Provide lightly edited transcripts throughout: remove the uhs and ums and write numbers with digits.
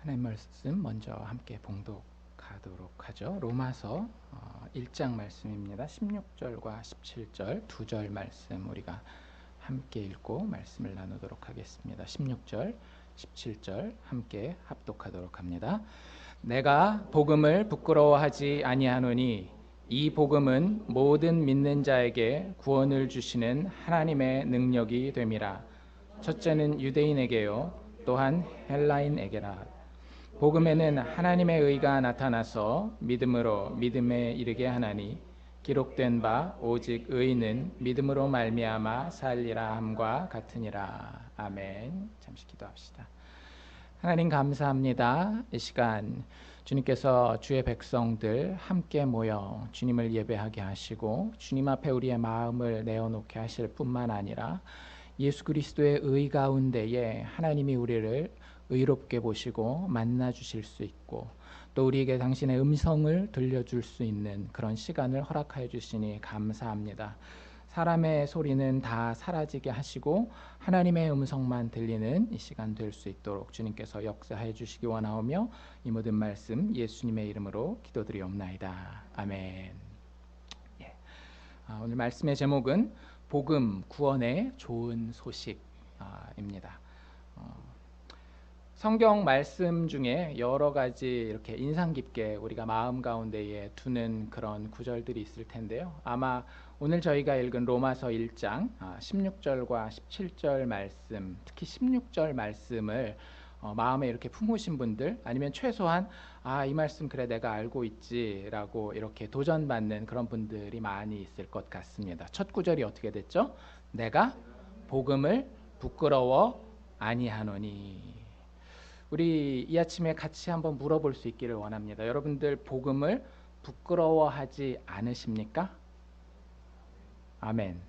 하나님 말씀 먼저 함께 봉독하도록 하죠. 로마서 1장 말씀입니다. 16절과 17절 두 절 말씀 우리가 함께 읽고 말씀을 나누도록 하겠습니다. 16절, 17절 함께 합독하도록 합니다. 내가 복음을 부끄러워하지 아니하노니 이 복음은 모든 믿는 자에게 구원을 주시는 하나님의 능력이 됨이라. 첫째는 유대인에게요 또한 헬라인에게라. 복음에는 하나님의 의가 나타나서 믿음으로 믿음에 이르게 하나니 기록된 바 오직 의인은 믿음으로 말미암아 살리라 함과 같으니라. 아멘. 잠시 기도합시다. 하나님 감사합니다. 이 시간 주님께서 주의 백성들 함께 모여 주님을 예배하게 하시고 주님 앞에 우리의 마음을 내어놓게 하실 뿐만 아니라 예수 그리스도의 의 가운데에 하나님이 우리를 의롭게 보시고 만나 주실 수 있고 또 우리에게 당신의 음성을 들려줄 수 있는 그런 시간을 허락하여 주시니 감사합니다. 사람의 소리는 다 사라지게 하시고 하나님의 음성만 들리는 이 시간 될 수 있도록 주님께서 역사해 주시기 원하오며 이 모든 말씀 예수님의 이름으로 기도드리옵나이다. 아멘. 오늘 말씀의 제목은 복음 구원의 좋은 소식입니다. 성경 말씀 중에 여러 가지 이렇게 인상 깊게 우리가 마음 가운데에 두는 그런 구절들이 있을 텐데요. 아마 오늘 저희가 읽은 로마서 1장 16절과 17절 말씀, 특히 16절 말씀을 마음에 이렇게 품으신 분들, 아니면 최소한 이 말씀 그래 내가 알고 있지라고 이렇게 도전받는 그런 분들이 많이 있을 것 같습니다. 첫 구절이 어떻게 됐죠? 내가 복음을 부끄러워 아니하노니. 우리 이 아침에 같이 한번 물어볼 수 있기를 원합니다. 여러분들 복음을 부끄러워하지 않으십니까? 아멘.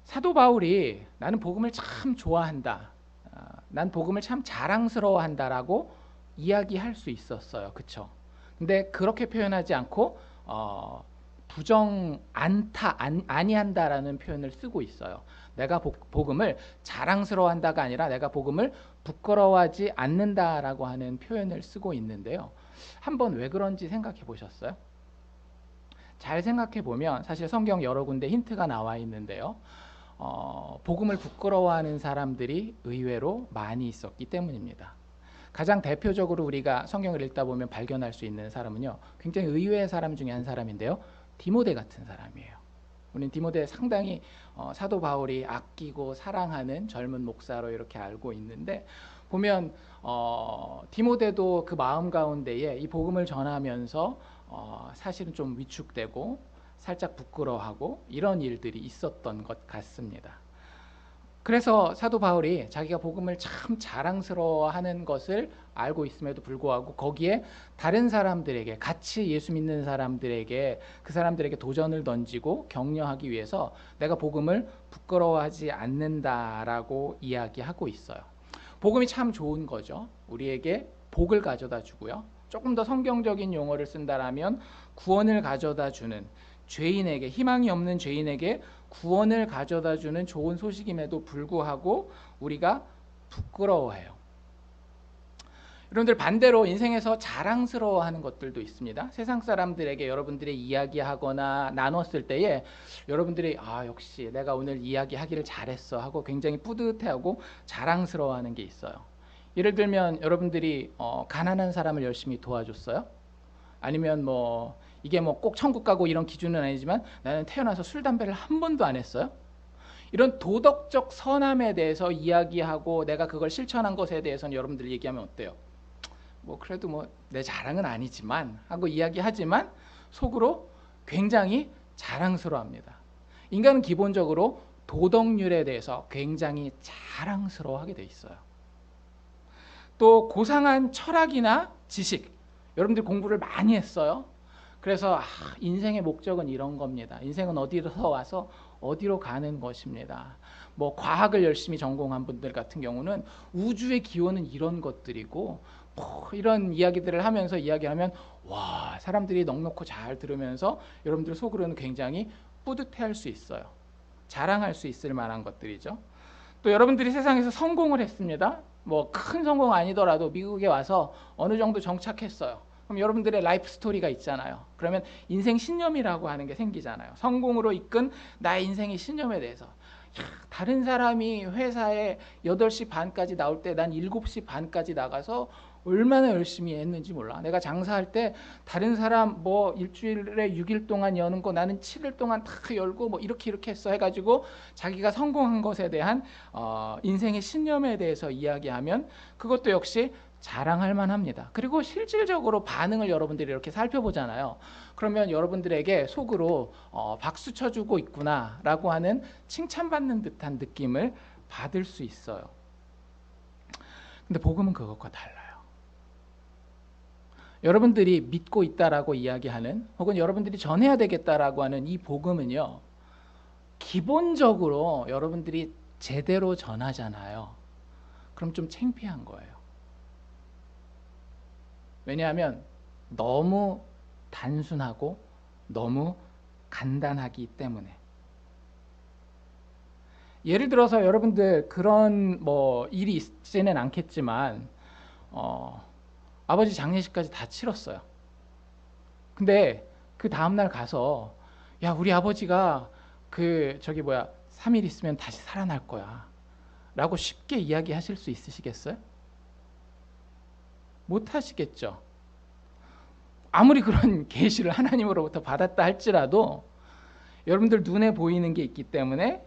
사도 바울이 나는 복음을 참 좋아한다. 난 복음을 참 자랑스러워한다라고 이야기할 수 있었어요. 그렇죠? 근데 그렇게 표현하지 않고 부정 아니한다라는 표현을 쓰고 있어요. 내가 복음을 자랑스러워한다가 아니라 내가 복음을 부끄러워하지 않는다라고 하는 표현을 쓰고 있는데요. 한번 왜 그런지 생각해 보셨어요? 잘 생각해 보면 사실 성경 여러 군데 힌트가 나와 있는데요. 복음을 부끄러워하는 사람들이 의외로 많이 있었기 때문입니다. 가장 대표적으로 우리가 성경을 읽다 보면 발견할 수 있는 사람은요, 굉장히 의외의 사람 중에 한 사람인데요, 디모데 같은 사람이에요. 우리는 디모데 상당히 사도 바울이 아끼고 사랑하는 젊은 목사로 이렇게 알고 있는데, 보면 디모데도 그 마음 가운데에 이 복음을 전하면서 사실은 좀 위축되고 살짝 부끄러워하고 이런 일들이 있었던 것 같습니다. 그래서 사도 바울이 자기가 복음을 참 자랑스러워하는 것을 알고 있음에도 불구하고 거기에 다른 사람들에게, 같이 예수 믿는 사람들에게, 그 사람들에게 도전을 던지고 격려하기 위해서 내가 복음을 부끄러워하지 않는다라고 이야기하고 있어요. 복음이 참 좋은 거죠. 우리에게 복을 가져다 주고요. 조금 더 성경적인 용어를 쓴다라면 구원을 가져다 주는, 죄인에게, 희망이 없는 죄인에게 구원을 가져다 주는 좋은 소식임에도 불구하고 우리가 부끄러워해요. 여러분들 반대로 인생에서 자랑스러워하는 것들도 있습니다. 세상 사람들에게 여러분들이 이야기하거나 나눴을 때에 여러분들이 역시 내가 오늘 이야기하기를 잘했어 하고 굉장히 뿌듯해하고 자랑스러워하는 게 있어요. 예를 들면 여러분들이 가난한 사람을 열심히 도와줬어요. 아니면 이게 꼭 천국 가고 이런 기준은 아니지만 나는 태어나서 술 담배를 한 번도 안 했어요. 이런 도덕적 선함에 대해서 이야기하고 내가 그걸 실천한 것에 대해서는 여러분들이 얘기하면 어때요? 그래도 내 자랑은 아니지만 하고 이야기하지만 속으로 굉장히 자랑스러워합니다. 인간은 기본적으로 도덕률에 대해서 굉장히 자랑스러워하게 돼 있어요. 또 고상한 철학이나 지식, 여러분들 공부를 많이 했어요. 그래서 인생의 목적은 이런 겁니다. 인생은 어디서 와서 어디로 가는 것입니다. 과학을 열심히 전공한 분들 같은 경우는 우주의 기원은 이런 것들이고 이런 이야기들을 하면서 이야기하면 사람들이 넋놓고 잘 들으면서 여러분들 속으로는 굉장히 뿌듯해할 수 있어요. 자랑할 수 있을 만한 것들이죠. 또 여러분들이 세상에서 성공을 했습니다. 뭐 큰 성공 아니더라도 미국에 와서 어느 정도 정착했어요. 그럼 여러분들의 라이프 스토리가 있잖아요. 그러면 인생 신념이라고 하는 게 생기잖아요. 성공으로 이끈 나의 인생의 신념에 대해서. 다른 사람이 회사에 8시 반까지 나올 때 난 7시 반까지 나가서 얼마나 열심히 했는지 몰라. 내가 장사할 때 다른 사람 뭐 일주일에 6일 동안 여는 거 나는 7일 동안 다 열고 뭐 이렇게 했어 해가지고 자기가 성공한 것에 대한 인생의 신념에 대해서 이야기하면 그것도 역시 자랑할 만합니다. 그리고 실질적으로 반응을 여러분들이 이렇게 살펴보잖아요. 그러면 여러분들에게 속으로 박수 쳐주고 있구나라고 하는 칭찬받는 듯한 느낌을 받을 수 있어요. 근데 복음은 그것과 달라요. 여러분들이 믿고 있다라고 이야기하는 혹은 여러분들이 전해야 되겠다라고 하는 이 복음은요, 기본적으로 여러분들이 제대로 전하잖아요. 그럼 좀 창피한 거예요. 왜냐하면 너무 단순하고 너무 간단하기 때문에. 예를 들어서 여러분들 그런 뭐 일이 있지는 않겠지만 아버지 장례식까지 다 치렀어요. 근데 그 다음날 가서 야 우리 아버지가 3일 있으면 다시 살아날 거야 라고 쉽게 이야기하실 수 있으시겠어요? 못 하시겠죠. 아무리 그런 계시를 하나님으로부터 받았다 할지라도 여러분들 눈에 보이는 게 있기 때문에,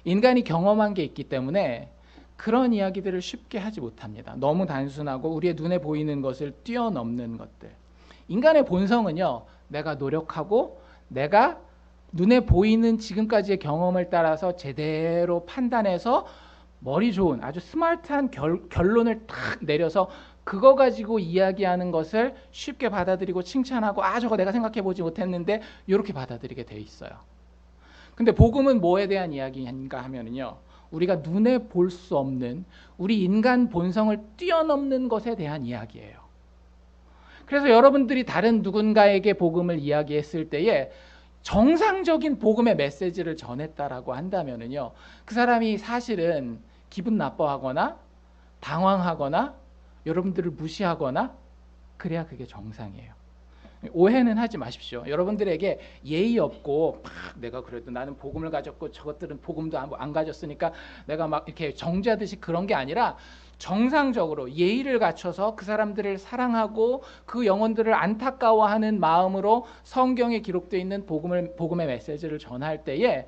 인간이 경험한 게 있기 때문에 그런 이야기들을 쉽게 하지 못합니다. 너무 단순하고 우리의 눈에 보이는 것을 뛰어넘는 것들. 인간의 본성은요, 내가 노력하고 내가 눈에 보이는 지금까지의 경험을 따라서 제대로 판단해서 머리 좋은 아주 스마트한 결론을 탁 내려서 그거 가지고 이야기하는 것을 쉽게 받아들이고 칭찬하고 저거 내가 생각해보지 못했는데 이렇게 받아들이게 돼 있어요. 근데 복음은 뭐에 대한 이야기인가 하면은요, 우리가 눈에 볼 수 없는 우리 인간 본성을 뛰어넘는 것에 대한 이야기예요. 그래서 여러분들이 다른 누군가에게 복음을 이야기했을 때에 정상적인 복음의 메시지를 전했다라고 한다면은요, 그 사람이 사실은 기분 나빠하거나 당황하거나 여러분들을 무시하거나 그래야 그게 정상이에요. 오해는 하지 마십시오. 여러분들에게 예의 없고 내가 그래도 나는 복음을 가졌고 저것들은 복음도 안 가졌으니까 내가 막 이렇게 정죄하듯이 그런 게 아니라 정상적으로 예의를 갖춰서 그 사람들을 사랑하고 그 영혼들을 안타까워하는 마음으로 성경에 기록되어 있는 복음의 메시지를 전할 때에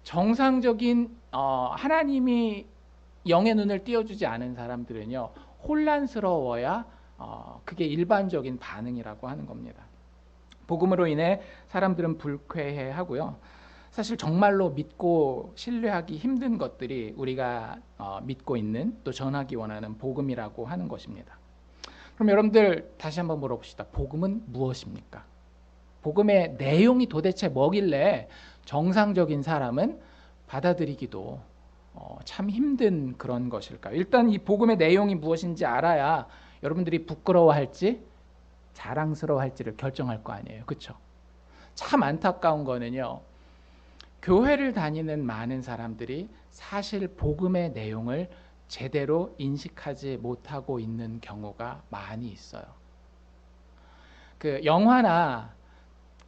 정상적인 하나님이 영의 눈을 띄워주지 않은 사람들은요, 혼란스러워야 그게 일반적인 반응이라고 하는 겁니다. 복음으로 인해 사람들은 불쾌해하고요. 사실 정말로 믿고 신뢰하기 힘든 것들이 우리가 믿고 있는 또 전하기 원하는 복음이라고 하는 것입니다. 그럼 여러분들 다시 한번 물어봅시다. 복음은 무엇입니까? 복음의 내용이 도대체 뭐길래 정상적인 사람은 받아들이기도 참 힘든 그런 것일까요? 일단 이 복음의 내용이 무엇인지 알아야 여러분들이 부끄러워할지 자랑스러워할지를 결정할 거 아니에요. 그렇죠? 참 안타까운 거는요, 교회를 다니는 많은 사람들이 사실 복음의 내용을 제대로 인식하지 못하고 있는 경우가 많이 있어요. 그 영화나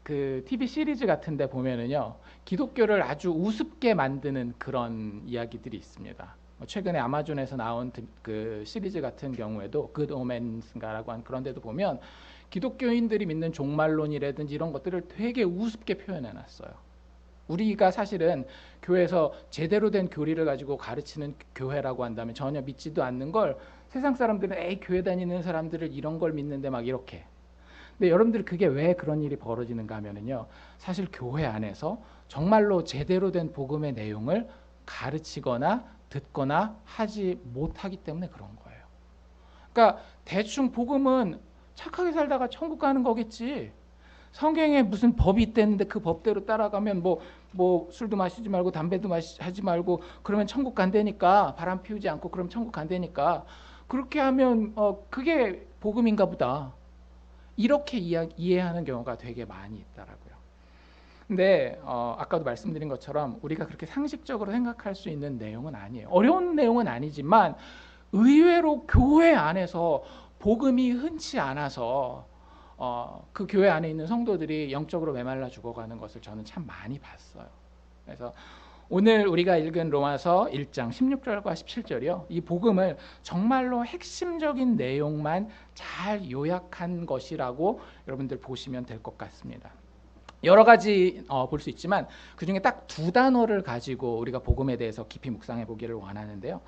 그 TV 시리즈 같은 데 보면은요, 기독교를 아주 우습게 만드는 그런 이야기들이 있습니다. 최근에 아마존에서 나온 그 시리즈 같은 경우에도 굿 오멘스인가라고 한 그런 데도 보면 기독교인들이 믿는 종말론이라든지 이런 것들을 되게 우습게 표현해 놨어요. 우리가 사실은 교회에서 제대로 된 교리를 가지고 가르치는 교회라고 한다면 전혀 믿지도 않는 걸 세상 사람들은 교회 다니는 사람들을 이런 걸 믿는데 막 이렇게. 근데 여러분들 그게 왜 그런 일이 벌어지는가 하면은요, 사실 교회 안에서 정말로 제대로 된 복음의 내용을 가르치거나 듣거나 하지 못하기 때문에 그런 거예요. 그러니까 대충 복음은 착하게 살다가 천국 가는 거겠지. 성경에 무슨 법이 있댔는데 그 법대로 따라가면 뭐 술도 마시지 말고 담배도 하지 말고 그러면 천국 간다니까, 바람 피우지 않고 그럼 천국 간다니까, 그렇게 하면 그게 복음인가 보다, 이렇게 이해하는 경우가 되게 많이 있더라고요. 근데 아까도 말씀드린 것처럼 우리가 그렇게 상식적으로 생각할 수 있는 내용은 아니에요. 어려운 내용은 아니지만 의외로 교회 안에서 복음이 흔치 않아서 그 교회 안에 있는 성도들이 영적으로 메말라 죽어가는 것을 저는 참 많이 봤어요. 그래서 오늘 우리가 읽은 로마서 1장 16절과 17절이요. 이 복음을 정말로 핵심적인 내용만 잘 요약한 것이라고 여러분들 보시면 될 것 같습니다. 여러 가지 볼 수 있지만 그중에 딱 두 단어를 가지고 우리가 복음에 대해서 깊이 묵상해 보기를 원하는데요.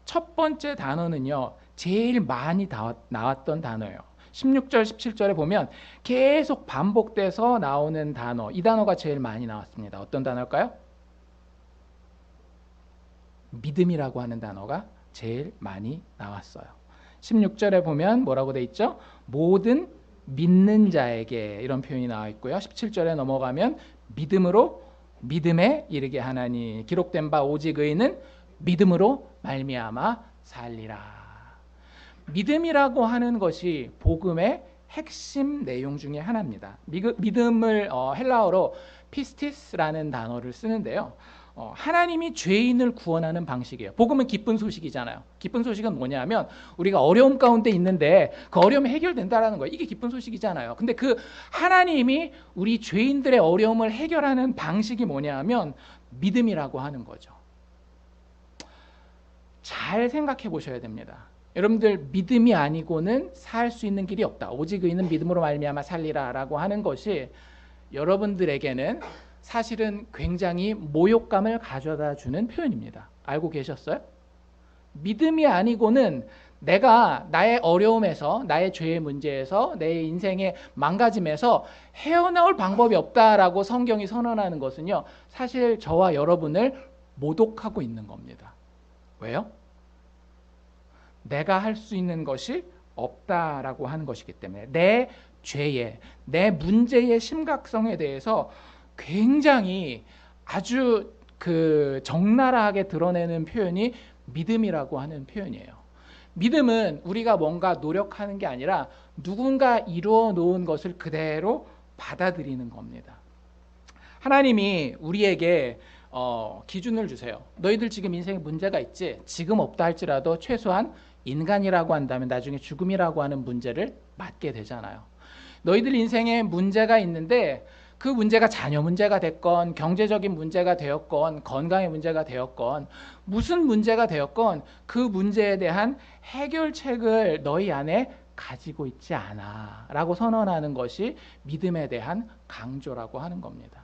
첫 번째 단어는요. 제일 많이 나왔던 단어예요. 16절, 17절에 보면 계속 반복돼서 나오는 단어. 이 단어가 제일 많이 나왔습니다. 어떤 단어일까요? 믿음이라고 하는 단어가 제일 많이 나왔어요. 16절에 보면 뭐라고 돼 있죠? 모든 믿는 자에게 이런 표현이 나와 있고요. 17절에 넘어가면 믿음으로 믿음에 이르게 하나니 기록된 바 오직 의인은 믿음으로 말미암아 살리라. 믿음이라고 하는 것이 복음의 핵심 내용 중에 하나입니다. 믿음을 헬라어로 피스티스라는 단어를 쓰는데요. 하나님이 죄인을 구원하는 방식이에요. 복음은 기쁜 소식이잖아요. 기쁜 소식은 뭐냐면 우리가 어려움 가운데 있는데 그 어려움이 해결된다라는 거예요. 이게 기쁜 소식이잖아요. 근데 그 하나님이 우리 죄인들의 어려움을 해결하는 방식이 뭐냐면 믿음이라고 하는 거죠. 잘 생각해 보셔야 됩니다. 여러분들 믿음이 아니고는 살 수 있는 길이 없다. 오직 의인은 믿음으로 말미암아 살리라라고 하는 것이 여러분들에게는 사실은 굉장히 모욕감을 가져다 주는 표현입니다. 알고 계셨어요? 믿음이 아니고는 내가 나의 어려움에서, 나의 죄의 문제에서, 내 인생의 망가짐에서 헤어나올 방법이 없다라고 성경이 선언하는 것은요, 사실 저와 여러분을 모독하고 있는 겁니다. 왜요? 내가 할 수 있는 것이 없다라고 하는 것이기 때문에 내 죄의, 내 문제의 심각성에 대해서 굉장히 아주 적나라하게 드러내는 표현이 믿음이라고 하는 표현이에요. 믿음은 우리가 뭔가 노력하는 게 아니라 누군가 이루어 놓은 것을 그대로 받아들이는 겁니다. 하나님이 우리에게 기준을 주세요. 너희들 지금 인생에 문제가 있지? 지금 없다 할지라도 최소한 인간이라고 한다면 나중에 죽음이라고 하는 문제를 맞게 되잖아요. 너희들 인생에 문제가 있는데 그 문제가 자녀 문제가 됐건 경제적인 문제가 되었건 건강의 문제가 되었건 무슨 문제가 되었건 그 문제에 대한 해결책을 너희 안에 가지고 있지 않아 라고 선언하는 것이 믿음에 대한 강조라고 하는 겁니다.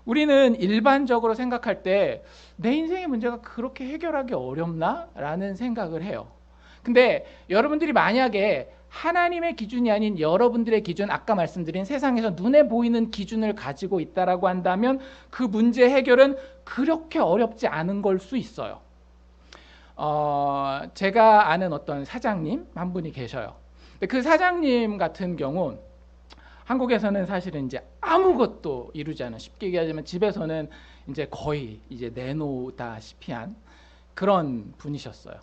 우리는 일반적으로 생각할 때 내 인생의 문제가 그렇게 해결하기 어렵나? 라는 생각을 해요. 근데 여러분들이 만약에 하나님의 기준이 아닌 여러분들의 기준, 아까 말씀드린 세상에서 눈에 보이는 기준을 가지고 있다라고 한다면 그 문제 해결은 그렇게 어렵지 않은 걸 수 있어요. 제가 아는 어떤 사장님 한 분이 계셔요. 근데 그 사장님 같은 경우 한국에서는 사실은 이제 아무것도 이루지 않은, 쉽게 얘기하자면 집에서는 이제 거의 이제 내놓다시피 한 그런 분이셨어요.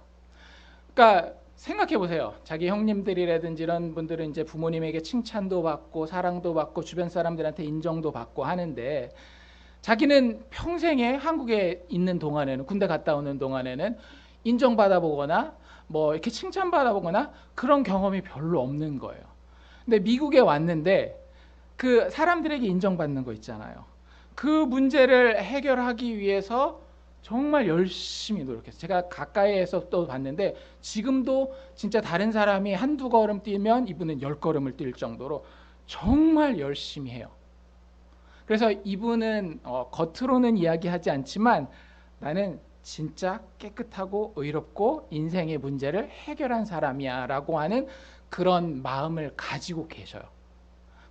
그러니까 생각해 보세요. 자기 형님들이라든지 이런 분들은 이제 부모님에게 칭찬도 받고 사랑도 받고 주변 사람들한테 인정도 받고 하는데 자기는 평생에 한국에 있는 동안에는, 군대 갔다 오는 동안에는 인정받아 보거나 뭐 이렇게 칭찬받아 보거나 그런 경험이 별로 없는 거예요. 근데 미국에 왔는데 그 사람들에게 인정받는 거 있잖아요. 그 문제를 해결하기 위해서 정말 열심히 노력했어요. 제가 가까이에서 또 봤는데 지금도 진짜 다른 사람이 한두 걸음 뛰면 이분은 10걸음을 뛸 정도로 정말 열심히 해요. 그래서 이분은 겉으로는 이야기하지 않지만 나는 진짜 깨끗하고 의롭고 인생의 문제를 해결한 사람이야 라고 하는 그런 마음을 가지고 계셔요.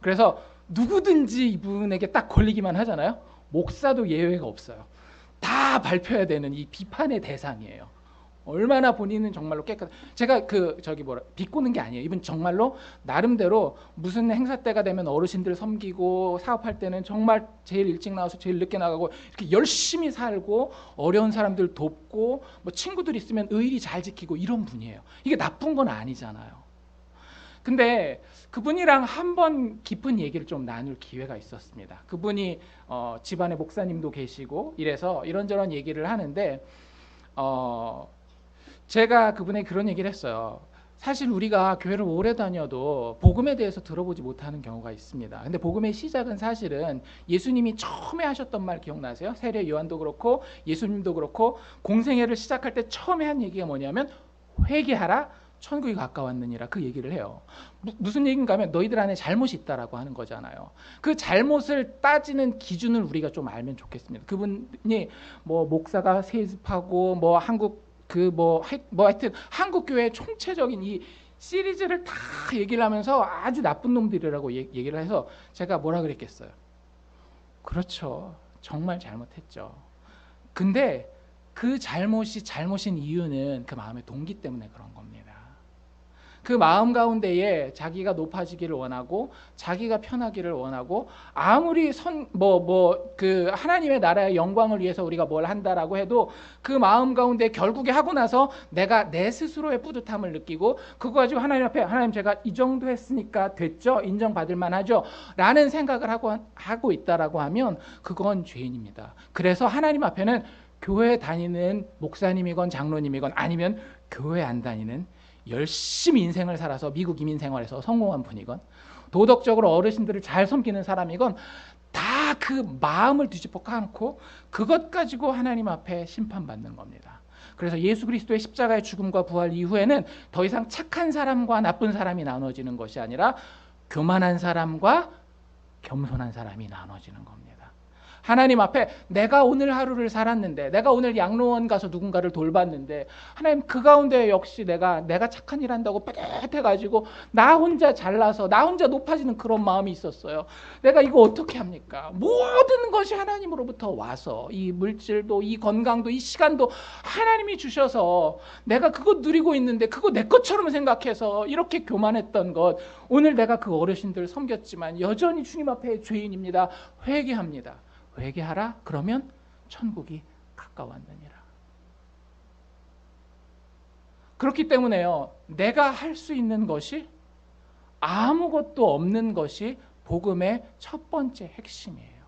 그래서 누구든지 이분에게 딱 걸리기만 하잖아요. 목사도 예외가 없어요. 다 밟혀야 되는 이 비판의 대상이에요. 얼마나 본인은 정말로 제가 비꼬는 게 아니에요. 이분 정말로 나름대로 무슨 행사 때가 되면 어르신들 섬기고 사업할 때는 정말 제일 일찍 나와서 제일 늦게 나가고 이렇게 열심히 살고 어려운 사람들 돕고 뭐 친구들 있으면 의리 잘 지키고 이런 분이에요. 이게 나쁜 건 아니잖아요. 근데 그분이랑 한번 깊은 얘기를 좀 나눌 기회가 있었습니다. 그분이 집안에 목사님도 계시고 이래서 이런저런 얘기를 하는데 제가 그분에게 그런 얘기를 했어요. 사실 우리가 교회를 오래 다녀도 복음에 대해서 들어보지 못하는 경우가 있습니다. 근데 복음의 시작은 사실은 예수님이 처음에 하셨던 말 기억나세요? 세례 요한도 그렇고 예수님도 그렇고 공생애를 시작할 때 처음에 한 얘기가 뭐냐면 회개하라 천국이 가까웠느니라, 그 얘기를 해요. 무슨 얘기인가 하면 너희들 안에 잘못이 있다라고 하는 거잖아요. 그 잘못을 따지는 기준을 우리가 좀 알면 좋겠습니다. 그분이 뭐 목사가 세습하고 뭐 한국 하여튼 한국 교회의 총체적인 이 시리즈를 다 얘기를 하면서 아주 나쁜 놈들이라고 얘기를 해서 제가 뭐라 그랬겠어요? 그렇죠. 정말 잘못했죠. 근데 그 잘못이 잘못인 이유는 그 마음의 동기 때문에 그런 겁니다. 그 마음 가운데에 자기가 높아지기를 원하고 자기가 편하기를 원하고 아무리 그 하나님의 나라의 영광을 위해서 우리가 뭘 한다라고 해도 그 마음 가운데 결국에 하고 나서 내가 내 스스로의 뿌듯함을 느끼고 그거 가지고 하나님 앞에 하나님 제가 이 정도 했으니까 됐죠? 인정받을 만하죠? 라는 생각을 하고 있다라고 하면 그건 죄인입니다. 그래서 하나님 앞에는 교회 다니는 목사님이건 장로님이건 아니면 교회 안 다니는 열심히 인생을 살아서 미국 이민 생활에서 성공한 분이건 도덕적으로 어르신들을 잘 섬기는 사람이건 다 그 마음을 뒤집어 까놓고 그것 가지고 하나님 앞에 심판받는 겁니다. 그래서 예수 그리스도의 십자가의 죽음과 부활 이후에는 더 이상 착한 사람과 나쁜 사람이 나눠지는 것이 아니라 교만한 사람과 겸손한 사람이 나눠지는 겁니다. 하나님 앞에 내가 오늘 하루를 살았는데, 내가 오늘 양로원 가서 누군가를 돌봤는데, 하나님 그 가운데 역시 내가 착한 일 한다고 뿌듯해가지고 나 혼자 잘나서 나 혼자 높아지는 그런 마음이 있었어요. 내가 이거 어떻게 합니까? 모든 것이 하나님으로부터 와서 이 물질도 이 건강도 이 시간도 하나님이 주셔서 내가 그거 누리고 있는데 그거 내 것처럼 생각해서 이렇게 교만했던 것, 오늘 내가 그 어르신들 섬겼지만 여전히 주님 앞에 죄인입니다. 회개합니다. 회개하라. 그러면 천국이 가까웠느니라. 그렇기 때문에요, 내가 할 수 있는 것이 아무것도 없는 것이 복음의 첫 번째 핵심이에요.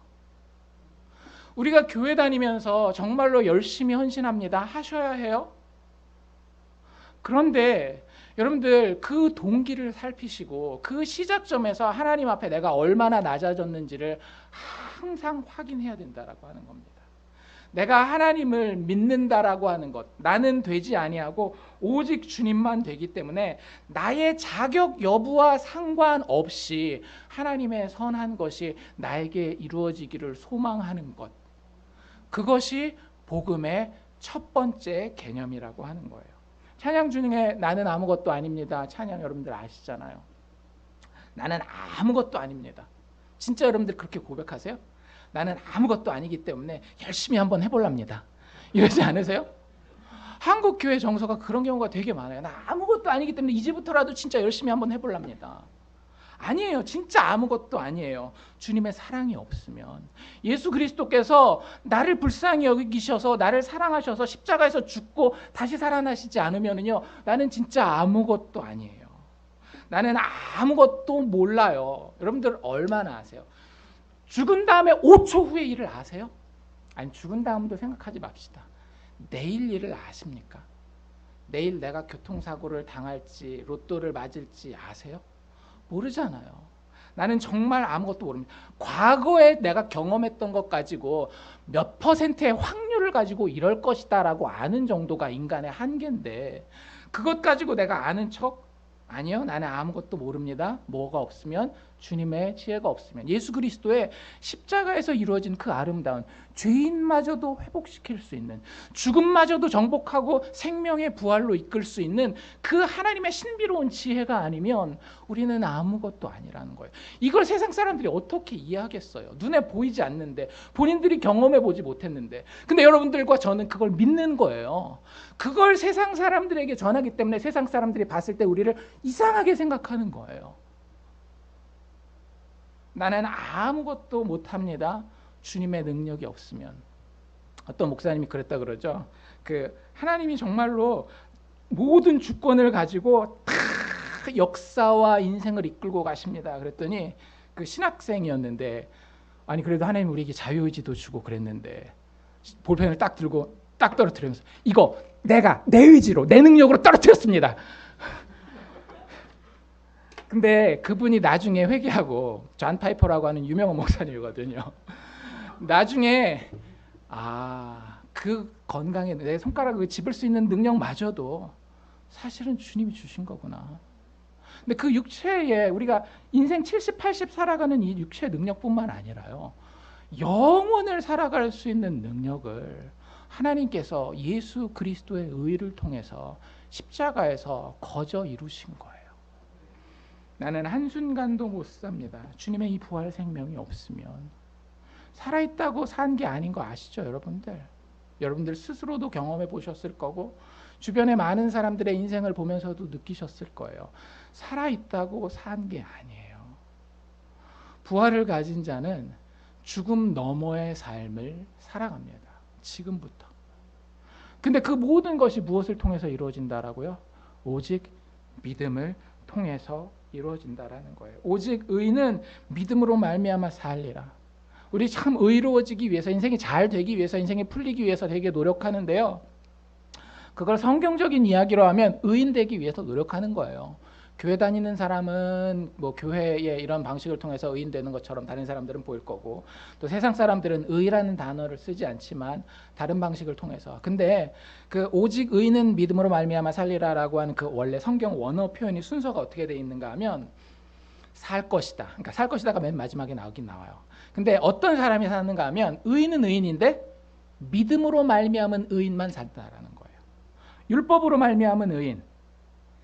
우리가 교회 다니면서 정말로 열심히 헌신합니다. 하셔야 해요. 그런데 여러분들 그 동기를 살피시고 그 시작점에서 하나님 앞에 내가 얼마나 낮아졌는지를 항상 확인해야 된다라고 하는 겁니다. 내가 하나님을 믿는다라고 하는 것, 나는 되지 아니하고 오직 주님만 되기 때문에 나의 자격 여부와 상관없이 하나님의 선한 것이 나에게 이루어지기를 소망하는 것, 그것이 복음의 첫 번째 개념이라고 하는 거예요. 찬양 중에 나는 아무것도 아닙니다. 찬양 여러분들 아시잖아요. 나는 아무것도 아닙니다. 진짜 여러분들 그렇게 고백하세요? 나는 아무것도 아니기 때문에 열심히 한번 해볼랍니다. 이러지 않으세요? 한국 교회 정서가 그런 경우가 되게 많아요. 나 아무것도 아니기 때문에 이제부터라도 진짜 열심히 한번 해볼랍니다. 아니에요. 진짜 아무것도 아니에요. 주님의 사랑이 없으면, 예수 그리스도께서 나를 불쌍히 여기셔서 나를 사랑하셔서 십자가에서 죽고 다시 살아나시지 않으면요, 나는 진짜 아무것도 아니에요. 나는 아무것도 몰라요. 여러분들 얼마나 아세요? 죽은 다음에 5초 후의 일을 아세요? 아니, 죽은 다음도 생각하지 맙시다. 내일 일을 아십니까? 내일 내가 교통사고를 당할지 로또를 맞을지 아세요? 모르잖아요. 나는 정말 아무것도 모릅니다. 과거에 내가 경험했던 것 가지고 몇 퍼센트의 확률을 가지고 이럴 것이다 라고 아는 정도가 인간의 한계인데, 그것 가지고 내가 아는 척? 아니요, 나는 아무것도 모릅니다. 뭐가 없으면, 주님의 지혜가 없으면, 예수 그리스도의 십자가에서 이루어진 그 아름다운, 죄인마저도 회복시킬 수 있는, 죽음마저도 정복하고 생명의 부활로 이끌 수 있는 그 하나님의 신비로운 지혜가 아니면 우리는 아무것도 아니라는 거예요. 이걸 세상 사람들이 어떻게 이해하겠어요? 눈에 보이지 않는데, 본인들이 경험해 보지 못했는데. 근데 여러분들과 저는 그걸 믿는 거예요. 그걸 세상 사람들에게 전하기 때문에 세상 사람들이 봤을 때 우리를 이상하게 생각하는 거예요. 나는 아무것도 못합니다. 주님의 능력이 없으면. 어떤 목사님이 그랬다 그러죠. 하나님이 정말로 모든 주권을 가지고 다 역사와 인생을 이끌고 가십니다. 그랬더니 그 신학생이었는데, 아니 그래도 하나님 우리에게 자유의지도 주고 그랬는데, 볼펜을 딱 들고 딱 떨어뜨리면서, 이거 내가 내 의지로 내 능력으로 떨어뜨렸습니다. 근데 그분이 나중에 회개하고, 존 파이퍼라고 하는 유명한 목사님이거든요. 나중에 그 건강에 내 손가락을 집을 수 있는 능력마저도 사실은 주님이 주신 거구나. 근데 그 육체에 우리가 인생 70, 80 살아가는 이 육체의 능력뿐만 아니라요, 영원을 살아갈 수 있는 능력을 하나님께서 예수 그리스도의 의를 통해서 십자가에서 거저 이루신 거예요. 나는 한순간도 못 삽니다. 주님의 이 부활 생명이 없으면. 살아있다고 산 게 아닌 거 아시죠, 여러분들? 여러분들 스스로도 경험해 보셨을 거고, 주변의 많은 사람들의 인생을 보면서도 느끼셨을 거예요. 살아있다고 산 게 아니에요. 부활을 가진 자는 죽음 너머의 삶을 살아갑니다. 지금부터. 근데 그 모든 것이 무엇을 통해서 이루어진다라고요? 오직 믿음을 통해서 이루어진다라는 거예요. 오직 의는 믿음으로 말미암아 살리라. 우리 참 의로워지기 위해서, 인생이 잘 되기 위해서, 인생이 풀리기 위해서 되게 노력하는데요, 그걸 성경적인 이야기로 하면 의인 되기 위해서 노력하는 거예요. 교회 다니는 사람은 뭐 교회의 이런 방식을 통해서 의인 되는 것처럼 다른 사람들은 보일 거고, 또 세상 사람들은 의라는 단어를 쓰지 않지만 다른 방식을 통해서. 근데 그 오직 의는 믿음으로 말미암아 살리라라고 하는 그 원래 성경 원어 표현이 순서가 어떻게 돼 있는가 하면 살 것이다. 그러니까 살 것이다가 맨 마지막에 나오긴 나와요. 근데 어떤 사람이 사는가 하면 의인은 의인인데 믿음으로 말미암은 의인만 산다라는 거예요. 율법으로 말미암은 의인,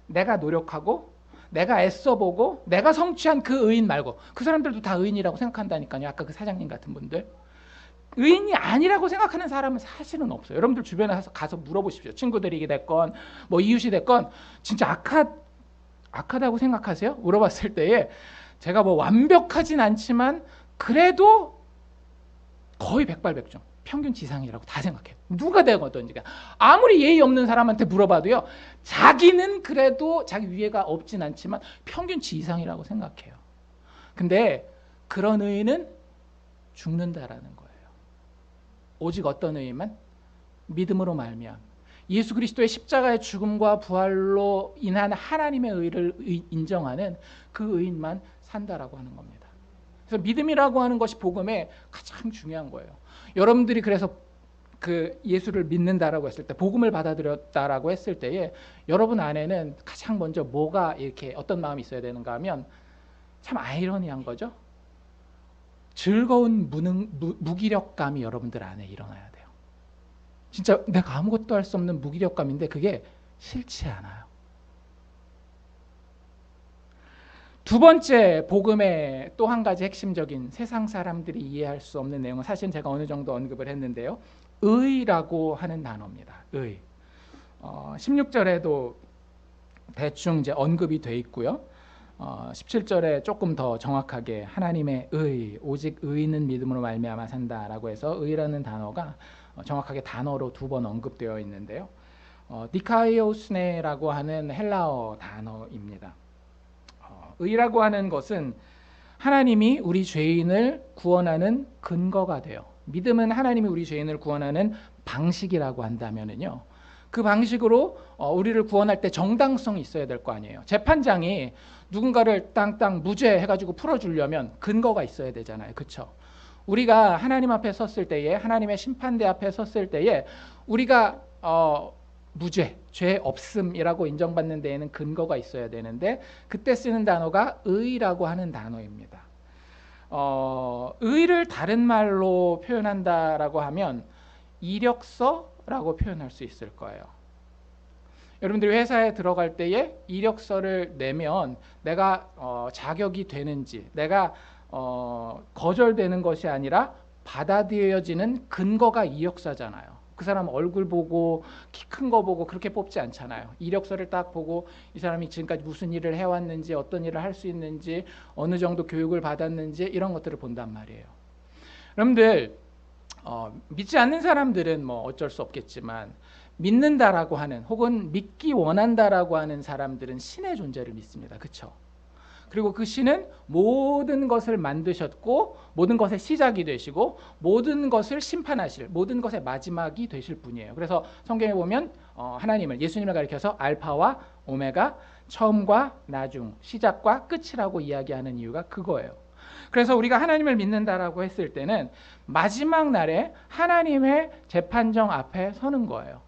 내가 노력하고 내가 애써보고 내가 성취한 그 의인 말고, 그 사람들도 다 의인이라고 생각한다니까요. 아까 그 사장님 같은 분들. 의인이 아니라고 생각하는 사람은 사실은 없어요. 여러분들 주변에 가서 물어보십시오. 친구들이 됐건 뭐 이웃이 됐건 진짜 악하다고 생각하세요? 물어봤을 때에 제가 뭐 완벽하진 않지만 그래도 거의 백발백중, 평균 지상이라고 다 생각해요. 누가 되거든지. 아무리 예의 없는 사람한테 물어봐도요, 자기는 그래도 자기 위에가 없진 않지만 평균치 이상이라고 생각해요. 근데 그런 의인은 죽는다라는 거예요. 오직 어떤 의인만? 믿음으로 말미암아 예수 그리스도의 십자가의 죽음과 부활로 인한 하나님의 의를 인정하는 그 의인만 산다라고 하는 겁니다. 그래서 믿음이라고 하는 것이 복음에 가장 중요한 거예요. 여러분들이 그래서 그 예수를 믿는다라고 했을 때, 복음을 받아들였다라고 했을 때에 여러분 안에는 가장 먼저 뭐가 이렇게 어떤 마음이 있어야 되는가 하면, 참 아이러니한 거죠. 즐거운 무기력감이 여러분들 안에 일어나야 돼요. 진짜 내가 아무것도 할 수 없는 무기력감인데 그게 싫지 않아요. 두 번째, 복음의 또 한 가지 핵심적인 세상 사람들이 이해할 수 없는 내용은 사실 제가 어느 정도 언급을 했는데요, 의라고 하는 단어입니다. 의. 16절에도 대충 이제 언급이 돼 있고요. 17절에 조금 더 정확하게 하나님의 의, 오직 의인은 믿음으로 말미암아 산다라고 해서 의라는 단어가 정확하게 단어로 2번 언급되어 있는데요. 디카이오스네라고 하는 헬라어 단어입니다. 의라고 하는 것은 하나님이 우리 죄인을 구원하는 근거가 돼요. 믿음은 하나님이 우리 죄인을 구원하는 방식이라고 한다면은요, 그 방식으로 우리를 구원할 때 정당성이 있어야 될 거 아니에요. 재판장이 누군가를 땅땅 무죄 해가지고 풀어주려면 근거가 있어야 되잖아요. 그렇죠? 우리가 하나님 앞에 섰을 때에, 하나님의 심판대 앞에 섰을 때에 우리가 무죄, 죄 없음이라고 인정받는 데에는 근거가 있어야 되는데, 그때 쓰는 단어가 의라고 하는 단어입니다. 의를 다른 말로 표현한다라고 하면 이력서라고 표현할 수 있을 거예요. 여러분들이 회사에 들어갈 때에 이력서를 내면 내가 자격이 되는지, 내가 거절되는 것이 아니라 받아들여지는 근거가 이력서잖아요. 그 사람 얼굴 보고 키 큰 거 보고 그렇게 뽑지 않잖아요. 이력서를 딱 보고 이 사람이 지금까지 무슨 일을 해왔는지, 어떤 일을 할 수 있는지, 어느 정도 교육을 받았는지, 이런 것들을 본단 말이에요. 여러분들 믿지 않는 사람들은 뭐 어쩔 수 없겠지만, 믿는다라고 하는 혹은 믿기 원한다라고 하는 사람들은 신의 존재를 믿습니다. 그렇죠? 그리고 그 신은 모든 것을 만드셨고 모든 것의 시작이 되시고 모든 것을 심판하실 모든 것의 마지막이 되실 분이에요. 그래서 성경에 보면 하나님을 예수님을 가리켜서 알파와 오메가 처음과 나중 시작과 끝이라고 이야기하는 이유가 그거예요. 그래서 우리가 하나님을 믿는다라고 했을 때는 마지막 날에 하나님의 재판정 앞에 서는 거예요.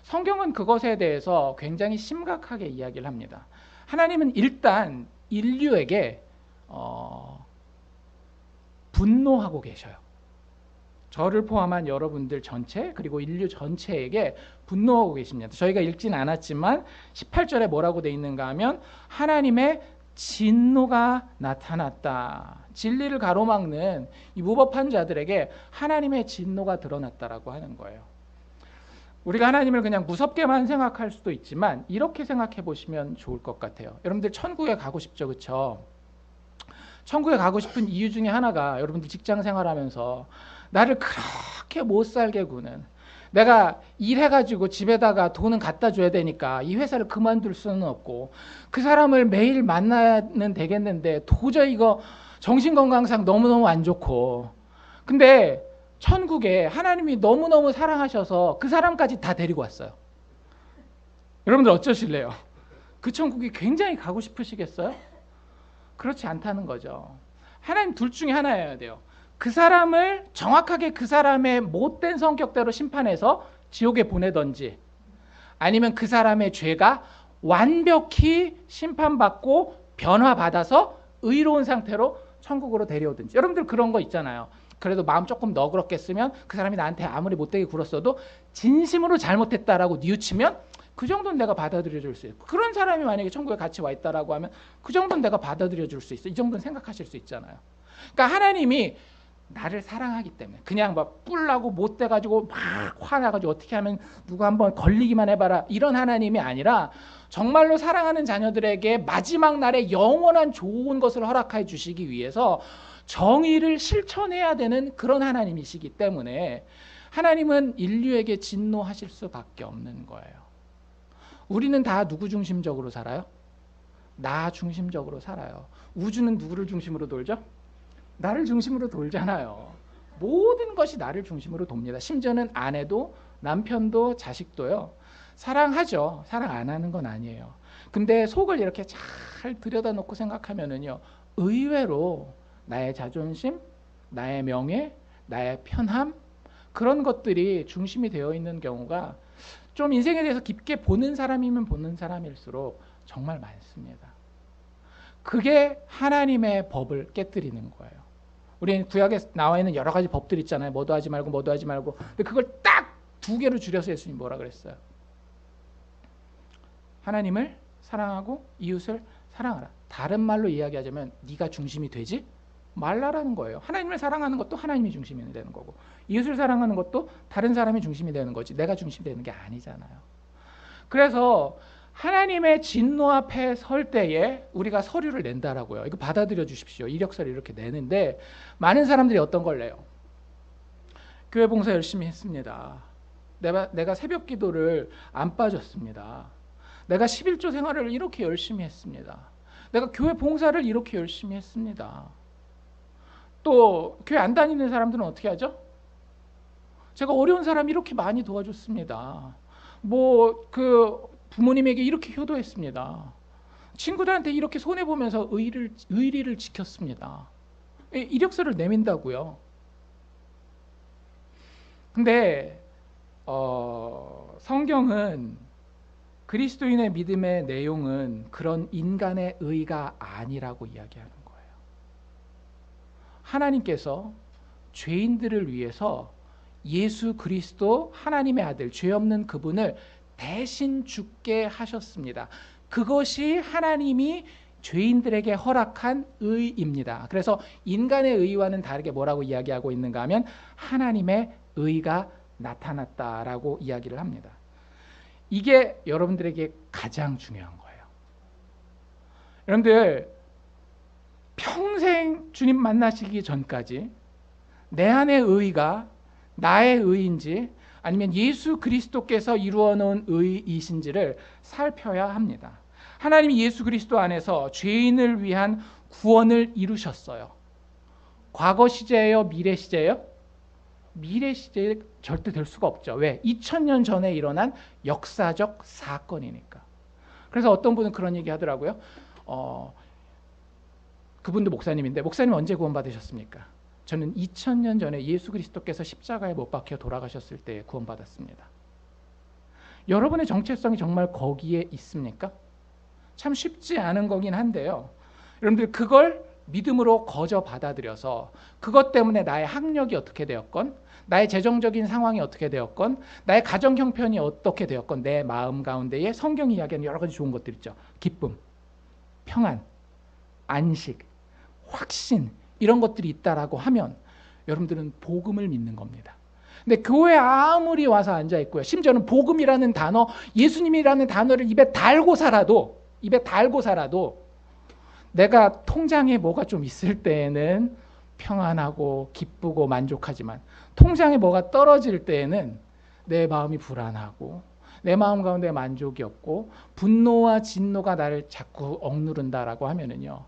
성경은 그것에 대해서 굉장히 심각하게 이야기를 합니다. 하나님은 일단 인류에게 분노하고 계셔요. 저를 포함한 여러분들 전체 그리고 인류 전체에게 분노하고 계십니다. 저희가 읽진 않았지만 18절에 뭐라고 돼 있는가 하면 하나님의 진노가 나타났다. 진리를 가로막는 이 무법한 자들에게 하나님의 진노가 드러났다라고 하는 거예요. 우리가 하나님을 그냥 무섭게만 생각할 수도 있지만 이렇게 생각해 보시면 좋을 것 같아요. 여러분들 천국에 가고 싶죠, 그렇죠? 천국에 가고 싶은 이유 중에 하나가 여러분들 직장 생활하면서 나를 그렇게 못 살게 구는 내가 일해가지고 집에다가 돈은 갖다 줘야 되니까 이 회사를 그만둘 수는 없고 그 사람을 매일 만나야는 되겠는데 도저히 이거 정신건강상 너무너무 안 좋고 근데 천국에 하나님이 너무너무 사랑하셔서 그 사람까지 다 데리고 왔어요. 여러분들 어쩌실래요? 그 천국이 굉장히 가고 싶으시겠어요? 그렇지 않다는 거죠. 하나님 둘 중에 하나여야 돼요. 그 사람을 정확하게 그 사람의 못된 성격대로 심판해서 지옥에 보내든지 아니면 그 사람의 죄가 완벽히 심판받고 변화받아서 의로운 상태로 천국으로 데려오든지. 여러분들 그런 거 있잖아요. 그래도 마음 조금 너그럽겠으면 그 사람이 나한테 아무리 못되게 굴었어도 진심으로 잘못했다라고 뉘우치면 그 정도는 내가 받아들여 줄 수 있어요. 그런 사람이 만약에 천국에 같이 와 있다라고 하면 그 정도는 내가 받아들여 줄 수 있어. 이 정도는 생각하실 수 있잖아요. 그러니까 하나님이 나를 사랑하기 때문에 그냥 막 뿔나고 못돼가지고 막 화나가지고 어떻게 하면 누가 한번 걸리기만 해봐라 이런 하나님이 아니라 정말로 사랑하는 자녀들에게 마지막 날에 영원한 좋은 것을 허락해 주시기 위해서 정의를 실천해야 되는 그런 하나님이시기 때문에 하나님은 인류에게 진노하실 수밖에 없는 거예요. 우리는 다 누구 중심적으로 살아요? 나 중심적으로 살아요. 우주는 누구를 중심으로 돌죠? 나를 중심으로 돌잖아요. 모든 것이 나를 중심으로 돕니다. 심지어는 아내도 남편도 자식도요. 사랑하죠. 사랑 안 하는 건 아니에요. 근데 속을 이렇게 잘 들여다놓고 생각하면은요. 의외로 나의 자존심, 나의 명예, 나의 편함 그런 것들이 중심이 되어 있는 경우가 좀 인생에 대해서 깊게 보는 사람이면 보는 사람일수록 정말 많습니다. 그게 하나님의 법을 깨뜨리는 거예요. 우리 구약에 나와 있는 여러 가지 법들 있잖아요. 뭐도 하지 말고 뭐도 하지 말고. 근데 그걸 딱 두 개로 줄여서 예수님 뭐라 그랬어요? 하나님을 사랑하고 이웃을 사랑하라. 다른 말로 이야기하자면 네가 중심이 되지 말라라는 거예요. 하나님을 사랑하는 것도 하나님이 중심이 되는 거고 이웃을 사랑하는 것도 다른 사람이 중심이 되는 거지 내가 중심이 되는 게 아니잖아요. 그래서 하나님의 진노 앞에 설 때에 우리가 서류를 낸다라고요. 이거 받아들여 주십시오. 이력서를 이렇게 내는데 많은 사람들이 어떤 걸 내요? 교회 봉사 열심히 했습니다. 내가 새벽 기도를 안 빠졌습니다. 내가 11조 생활을 이렇게 열심히 했습니다. 내가 교회 봉사를 이렇게 열심히 했습니다. 또 교회 안 다니는 사람들은 어떻게 하죠? 제가 어려운 사람 이렇게 많이 도와줬습니다. 부모님에게 이렇게 효도했습니다. 친구들한테 이렇게 손해보면서 의리를 지켰습니다. 이력서를 내민다고요. 근데 성경은 그리스도인의 믿음의 내용은 그런 인간의 의가 아니라고 이야기하는 거예요. 하나님께서 죄인들을 위해서 예수 그리스도 하나님의 아들 죄 없는 그분을 대신 죽게 하셨습니다. 그것이 하나님이 죄인들에게 허락한 의입니다. 그래서 인간의 의와는 다르게 뭐라고 이야기하고 있는가 하면 하나님의 의가 나타났다라고 이야기를 합니다. 이게 여러분들에게 가장 중요한 거예요. 여러분들 평생 주님 만나시기 전까지 내 안의 의가 나의 의인지 아니면 예수 그리스도께서 이루어 놓은 의이신지를 살펴야 합니다. 하나님이 예수 그리스도 안에서 죄인을 위한 구원을 이루셨어요. 과거 시제예요? 미래 시제예요? 미래 시제에 절대 될 수가 없죠. 왜? 2000년 전에 일어난 역사적 사건이니까. 그래서 어떤 분은 그런 얘기 하더라고요. 그분도 목사님인데, 목사님 언제 구원받으셨습니까? 저는 2000년 전에 예수 그리스도께서 십자가에 못 박혀 돌아가셨을 때 구원받았습니다. 여러분의 정체성이 정말 거기에 있습니까? 참 쉽지 않은 거긴 한데요. 여러분들 그걸 믿음으로 거저 받아들여서 그것 때문에 나의 학력이 어떻게 되었건, 나의 재정적인 상황이 어떻게 되었건, 나의 가정 형편이 어떻게 되었건, 내 마음 가운데에 성경이 이야기하는 여러 가지 좋은 것들 있죠. 기쁨, 평안, 안식, 확신, 이런 것들이 있다라고 하면 여러분들은 복음을 믿는 겁니다. 근데 교회 아무리 와서 앉아 있고요, 심지어는 복음이라는 단어, 예수님이라는 단어를 입에 달고 살아도 내가 통장에 뭐가 좀 있을 때에는 평안하고 기쁘고 만족하지만, 통장에 뭐가 떨어질 때에는 내 마음이 불안하고 내 마음 가운데 만족이 없고 분노와 진노가 나를 자꾸 억누른다라고 하면은요,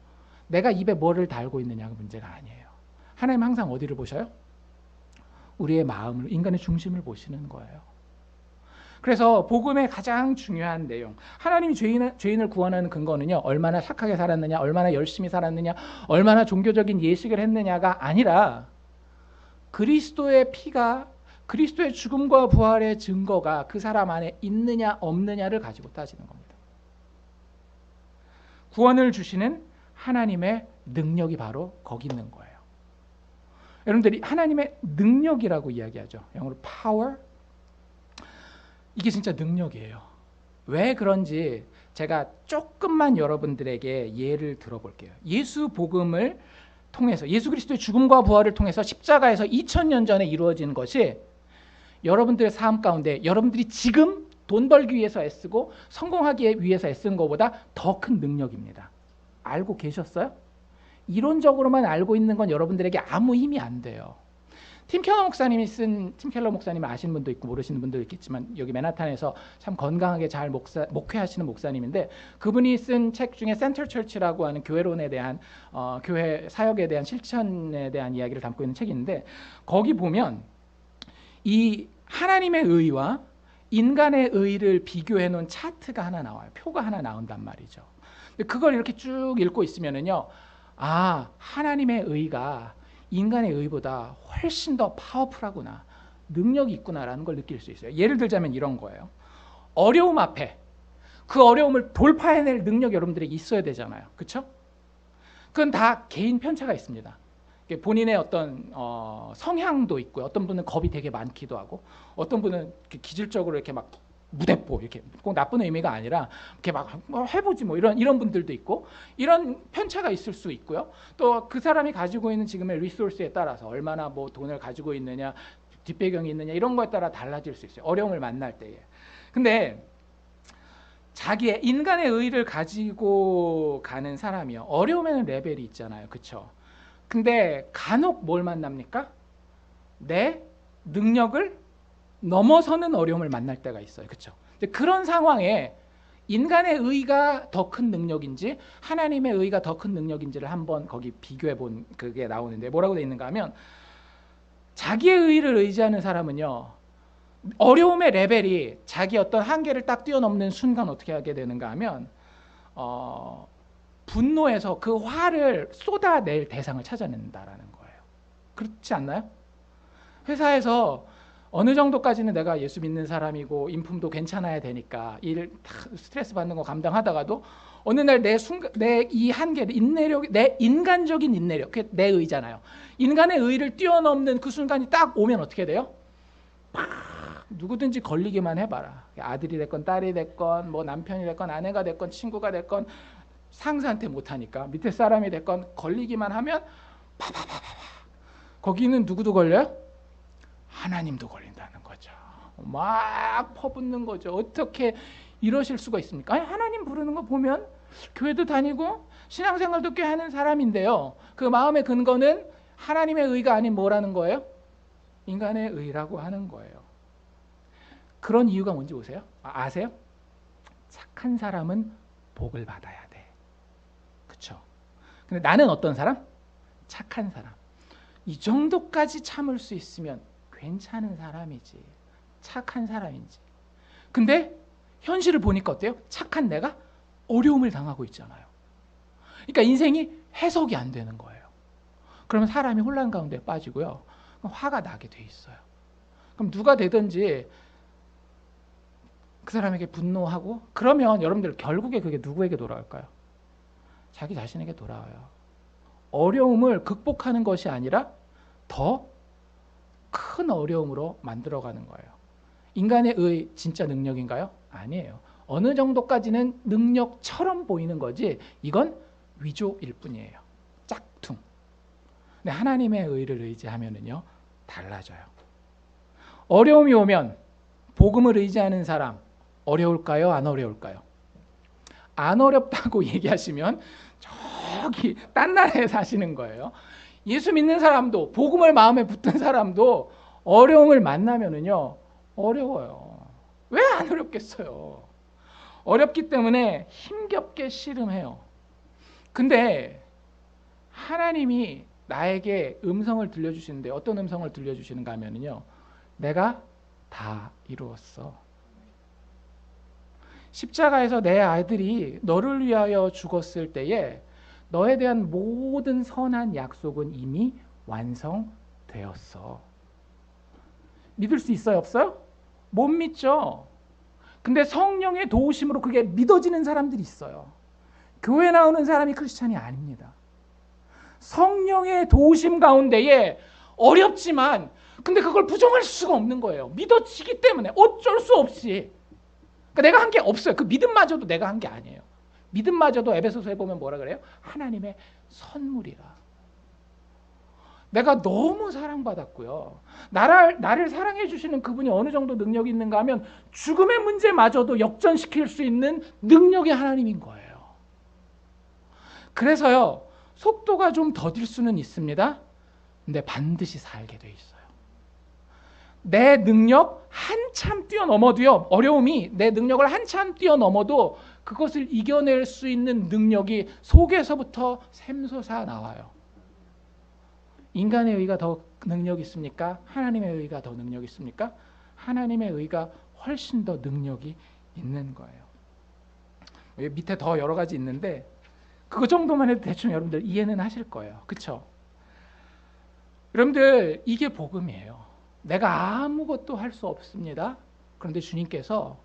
내가 입에 뭐를 달고 있느냐가 문제가 아니에요. 하나님 항상 어디를 보셔요? 우리의 마음을, 인간의 중심을 보시는 거예요. 그래서 복음의 가장 중요한 내용, 하나님이 죄인을 구원하는 근거는요, 얼마나 착하게 살았느냐, 얼마나 열심히 살았느냐, 얼마나 종교적인 예식을 했느냐가 아니라 그리스도의 피가, 그리스도의 죽음과 부활의 증거가 그 사람 안에 있느냐 없느냐를 가지고 따지는 겁니다. 구원을 주시는 하나님의 능력이 바로 거기 있는 거예요. 여러분들이 하나님의 능력이라고 이야기하죠. 영어로 power. 이게 진짜 능력이에요. 왜 그런지 제가 조금만 여러분들에게 예를 들어볼게요. 예수 복음을 통해서, 예수 그리스도의 죽음과 부활을 통해서 십자가에서 2000년 전에 이루어진 것이 여러분들의 삶 가운데 여러분들이 지금 돈 벌기 위해서 애쓰고 성공하기 위해서 애쓴 것보다 더 큰 능력입니다. 알고 계셨어요? 이론적으로만 알고 있는 건 여러분들에게 아무 힘이 안 돼요. 팀 켈러 목사님 아시는 분도 있고 모르시는 분도 있겠지만, 여기 맨하탄에서 참 건강하게 잘 목회하시는 목사님인데, 그분이 쓴 책 중에 센터 처치라고 하는 교회론에 대한 교회 사역에 대한 실천에 대한 이야기를 담고 있는 책이 있는데, 거기 보면 이 하나님의 의와 인간의 의를 비교해 놓은 차트가 하나 나와요. 표가 하나 나온단 말이죠. 근데 그걸 이렇게 쭉 읽고 있으면은요, 아, 하나님의 의가 인간의 의보다 훨씬 더 파워풀하구나, 능력이 있구나라는 걸 느낄 수 있어요. 예를 들자면 이런 거예요. 어려움 앞에 그 어려움을 돌파해낼 능력이 여러분들에게 있어야 되잖아요. 그렇죠? 그건 다 개인 편차가 있습니다. 본인의 어떤 성향도 있고요. 어떤 분은 겁이 되게 많기도 하고, 어떤 분은 기질적으로 이렇게 막 무대뽀, 이렇게 꼭 나쁜 의미가 아니라 이렇게 막 해보지 뭐 이런 분들도 있고, 이런 편차가 있을 수 있고요. 또 그 사람이 가지고 있는 지금의 리소스에 따라서 얼마나 뭐 돈을 가지고 있느냐, 뒷배경이 있느냐, 이런 거에 따라 달라질 수 있어요. 어려움을 만날 때에. 근데 자기의 인간의 의의를 가지고 가는 사람이요, 어려움에는 레벨이 있잖아요. 그렇죠? 근데 간혹 뭘 만납니까? 내 능력을 넘어서는 어려움을 만날 때가 있어요. 그렇죠? 그런 상황에 인간의 의가 더 큰 능력인지 하나님의 의가 더 큰 능력인지를 한번 거기 비교해 본 그게 나오는데, 뭐라고 돼 있는가 하면, 자기의 의를 의지하는 사람은요, 어려움의 레벨이 자기 어떤 한계를 딱 뛰어넘는 순간 어떻게 하게 되는가 하면 분노해서 그 화를 쏟아낼 대상을 찾아낸다라는 거예요. 그렇지 않나요? 회사에서 어느 정도까지는 내가 예수 믿는 사람이고 인품도 괜찮아야 되니까 일 스트레스 받는 거 감당하다가도 어느 날 내 이 한계, 인내력, 내 인간적인 인내력, 그게 내 의잖아요. 인간의 의를 뛰어넘는 그 순간이 딱 오면 어떻게 돼요? 막 누구든지 걸리기만 해봐라. 아들이 됐건 딸이 됐건 뭐 남편이 됐건 아내가 됐건 친구가 됐건 상사한테 못하니까 밑에 사람이 됐건 걸리기만 하면 파파파파파. 거기는 누구도 걸려요? 하나님도 걸린다는 거죠. 막 퍼붓는 거죠. 어떻게 이러실 수가 있습니까? 아니, 하나님 부르는 거 보면 교회도 다니고 신앙생활도 꽤 하는 사람인데요, 그 마음의 근거는 하나님의 의가 아닌 뭐라는 거예요? 인간의 의라고 하는 거예요. 그런 이유가 뭔지 아세요? 착한 사람은 복을 받아야 돼. 그렇죠? 근데 나는 어떤 사람? 착한 사람. 이 정도까지 참을 수 있으면 괜찮은 사람이지. 착한 사람인지. 근데 현실을 보니까 어때요? 착한 내가 어려움을 당하고 있잖아요. 그러니까 인생이 해석이 안 되는 거예요. 그러면 사람이 혼란 가운데 빠지고요. 화가 나게 돼 있어요. 그럼 누가 되든지 그 사람에게 분노하고, 그러면 여러분들 결국에 그게 누구에게 돌아올까요? 자기 자신에게 돌아와요. 어려움을 극복하는 것이 아니라 더 큰 어려움으로 만들어가는 거예요. 인간의 의 진짜 능력인가요? 아니에요. 어느 정도까지는 능력처럼 보이는 거지 이건 위조일 뿐이에요. 짝퉁. 근데 하나님의 의를 의지하면은요 달라져요. 어려움이 오면 복음을 의지하는 사람 어려울까요? 안 어려울까요? 안 어렵다고 얘기하시면 저기 딴 나라에 사시는 거예요. 예수 믿는 사람도, 복음을 마음에 붙든 사람도 어려움을 만나면은요 어려워요. 왜 안 어렵겠어요? 어렵기 때문에 힘겹게 씨름해요. 근데 하나님이 나에게 음성을 들려주시는데 어떤 음성을 들려주시는가 하면은요, 내가 다 이루었어. 십자가에서 내 아들이 너를 위하여 죽었을 때에 너에 대한 모든 선한 약속은 이미 완성되었어. 믿을 수 있어요, 없어요? 못 믿죠. 근데 성령의 도우심으로 그게 믿어지는 사람들이 있어요. 교회 나오는 사람이 크리스찬이 아닙니다. 성령의 도우심 가운데에 어렵지만 근데 그걸 부정할 수가 없는 거예요. 믿어지기 때문에 어쩔 수 없이. 그러니까 내가 한 게 없어요. 그 믿음마저도 내가 한 게 아니에요. 믿음마저도 에베소서에 보면 뭐라 그래요? 하나님의 선물이라. 내가 너무 사랑받았고요. 나를 사랑해 주시는 그분이 어느 정도 능력이 있는가 하면 죽음의 문제마저도 역전시킬 수 있는 능력의 하나님인 거예요. 그래서요, 속도가 좀 더딜 수는 있습니다. 근데 반드시 살게 돼 있어요. 내 능력 한참 뛰어넘어도요, 어려움이 내 능력을 한참 뛰어넘어도 그것을 이겨낼 수 있는 능력이 속에서부터 샘솟아 나와요. 인간의 의가 더 능력 있습니까? 하나님의 의가 더 능력 있습니까? 하나님의 의가 훨씬 더 능력이 있는 거예요. 밑에 더 여러 가지 있는데 그거 정도만 해도 대충 여러분들 이해는 하실 거예요. 그렇죠? 여러분들 이게 복음이에요. 내가 아무것도 할 수 없습니다. 그런데 주님께서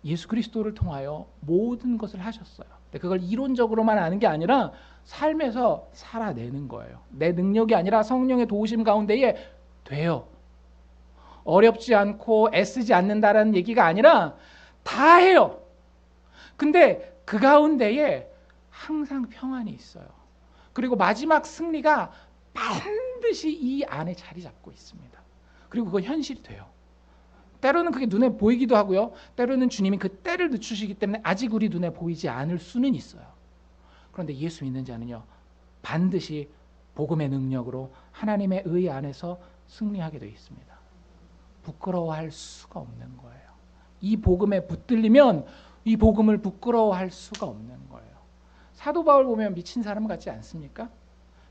예수 그리스도를 통하여 모든 것을 하셨어요. 근데 그걸 이론적으로만 아는 게 아니라 삶에서 살아내는 거예요. 내 능력이 아니라 성령의 도우심 가운데에 돼요. 어렵지 않고 애쓰지 않는다라는 얘기가 아니라 다 해요. 근데 그 가운데에 항상 평안이 있어요. 그리고 마지막 승리가 반드시 이 안에 자리 잡고 있습니다. 그리고 그건 현실이 돼요. 때로는 그게 눈에 보이기도 하고요. 때로는 주님이 그 때를 늦추시기 때문에 아직 우리 눈에 보이지 않을 수는 있어요. 그런데 예수 믿는 자는요, 반드시 복음의 능력으로 하나님의 의 안에서 승리하게 되어 있습니다. 부끄러워할 수가 없는 거예요. 이 복음에 붙들리면 이 복음을 부끄러워할 수가 없는 거예요. 사도 바울 보면 미친 사람 같지 않습니까?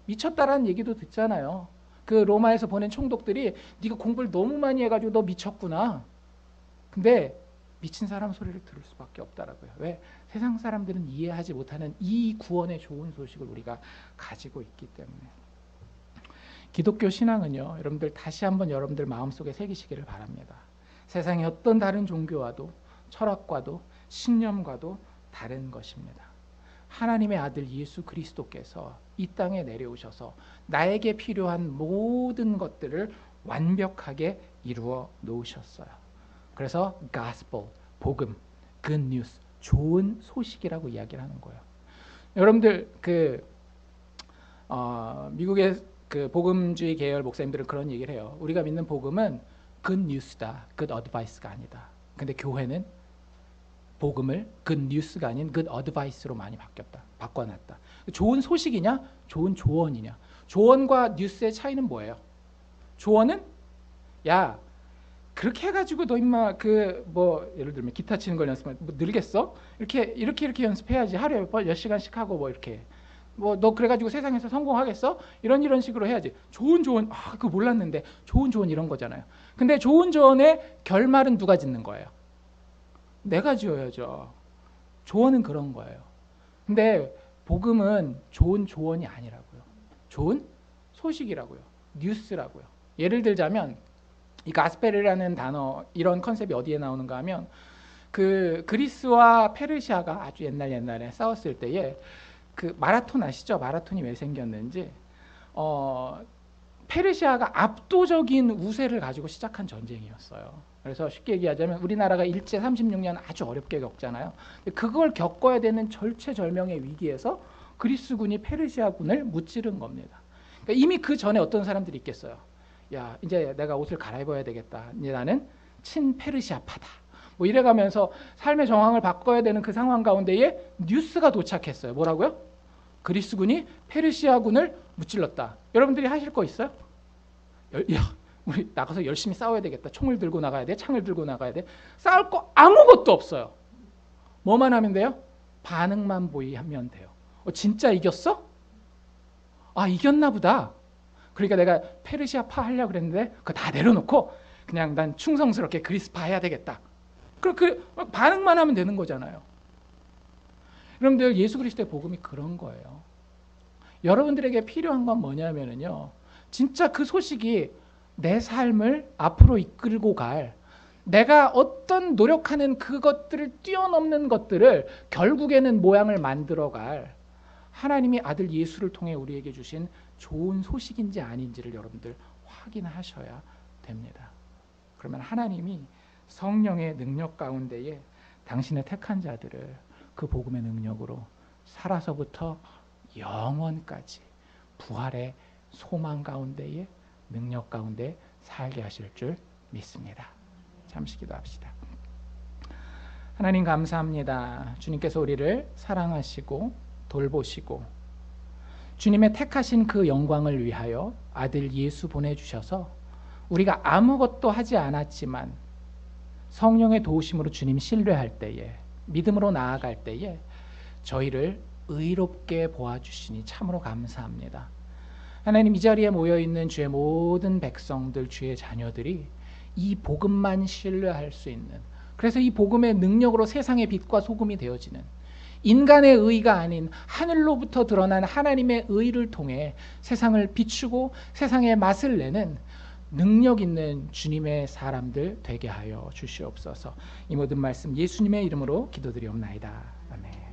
미쳤다라는 얘기도 듣잖아요. 그 로마에서 보낸 총독들이 네가 공부를 너무 많이 해가지고 너 미쳤구나. 근데 미친 사람 소리를 들을 수밖에 없다라고요. 왜? 세상 사람들은 이해하지 못하는 이 구원의 좋은 소식을 우리가 가지고 있기 때문에. 기독교 신앙은요, 여러분들 다시 한번 여러분들 마음속에 새기시기를 바랍니다. 세상의 어떤 다른 종교와도 철학과도 신념과도 다른 것입니다. 하나님의 아들 예수 그리스도께서 이 땅에 내려오셔서 나에게 필요한 모든 것들을 완벽하게 이루어 놓으셨어요. 그래서 gospel, 복음, good news, 좋은 소식이라고 이야기를 하는 거예요. 여러분들 미국의 그 복음주의 계열 목사님들은 그런 얘기를 해요. 우리가 믿는 복음은 good news다, good advice가 아니다. 근데 교회는 복음을 good news가 아닌 good advice로 많이 바꿔놨다. 좋은 소식이냐? 좋은 조언이냐? 조언과 뉴스의 차이는 뭐예요? 조언은 야, 그렇게 해가지고 너 임마 그 뭐 예를 들면 기타 치는 걸 연습하면 뭐 늘겠어? 이렇게 연습해야지. 하루에 몇 시간씩 하고 뭐 이렇게 뭐 너 그래가지고 세상에서 성공하겠어? 이런 식으로 해야지. 좋은 그거 몰랐는데 좋은 이런 거잖아요. 근데 좋은 조언의 결말은 누가 짓는 거예요? 내가 지어야죠. 조언은 그런 거예요. 근데 복음은 좋은 조언이 아니라고요. 좋은 소식이라고요. 뉴스라고요. 예를 들자면 이 가스펠이라는 단어, 이런 컨셉이 어디에 나오는가 하면 그 그리스와 페르시아가 아주 옛날에 싸웠을 때에 그 마라톤 아시죠? 마라톤이 왜 생겼는지 페르시아가 압도적인 우세를 가지고 시작한 전쟁이었어요. 그래서 쉽게 얘기하자면 우리나라가 일제 36년 아주 어렵게 겪잖아요. 그걸 겪어야 되는 절체절명의 위기에서 그리스군이 페르시아군을 무찌른 겁니다. 그러니까 이미 그 전에 어떤 사람들이 있겠어요. 야, 이제 내가 옷을 갈아입어야 되겠다. 이제 나는 친페르시아파다. 뭐 이래가면서 삶의 정황을 바꿔야 되는 그 상황 가운데에 뉴스가 도착했어요. 뭐라고요? 그리스군이 페르시아군을 무찔렀다. 여러분들이 하실 거 있어요? 야, 우리 나가서 열심히 싸워야 되겠다. 총을 들고 나가야 돼. 창을 들고 나가야 돼. 싸울 거 아무것도 없어요. 뭐만 하면 돼요? 반응만 보이면 돼요. 진짜 이겼어? 아, 이겼나 보다. 그러니까 내가 페르시아파 하려고 그랬는데 그거 다 내려놓고 그냥 난 충성스럽게 그리스파 해야 되겠다. 그 반응만 하면 되는 거잖아요. 여러분들, 예수 그리스도의 복음이 그런 거예요. 여러분들에게 필요한 건 뭐냐면요, 진짜 그 소식이 내 삶을 앞으로 이끌고 갈, 내가 어떤 노력하는 그것들을 뛰어넘는 것들을 결국에는 모양을 만들어갈 하나님이 아들 예수를 통해 우리에게 주신 좋은 소식인지 아닌지를 여러분들 확인하셔야 됩니다. 그러면 하나님이 성령의 능력 가운데에 당신의 택한 자들을 그 복음의 능력으로 살아서부터 영원까지 부활의 소망 가운데에 능력 가운데 살게 하실 줄 믿습니다. 잠시 기도합시다. 하나님 감사합니다. 주님께서 우리를 사랑하시고 돌보시고 주님의 택하신 그 영광을 위하여 아들 예수 보내주셔서 우리가 아무것도 하지 않았지만 성령의 도우심으로 주님 신뢰할 때에, 믿음으로 나아갈 때에 저희를 의롭게 보아주시니 참으로 감사합니다. 하나님, 이 자리에 모여있는 주의 모든 백성들, 주의 자녀들이 이 복음만 신뢰할 수 있는, 그래서 이 복음의 능력으로 세상의 빛과 소금이 되어지는, 인간의 의가 아닌 하늘로부터 드러난 하나님의 의를 통해 세상을 비추고 세상의 맛을 내는 능력 있는 주님의 사람들 되게 하여 주시옵소서. 이 모든 말씀 예수님의 이름으로 기도드리옵나이다. 아멘.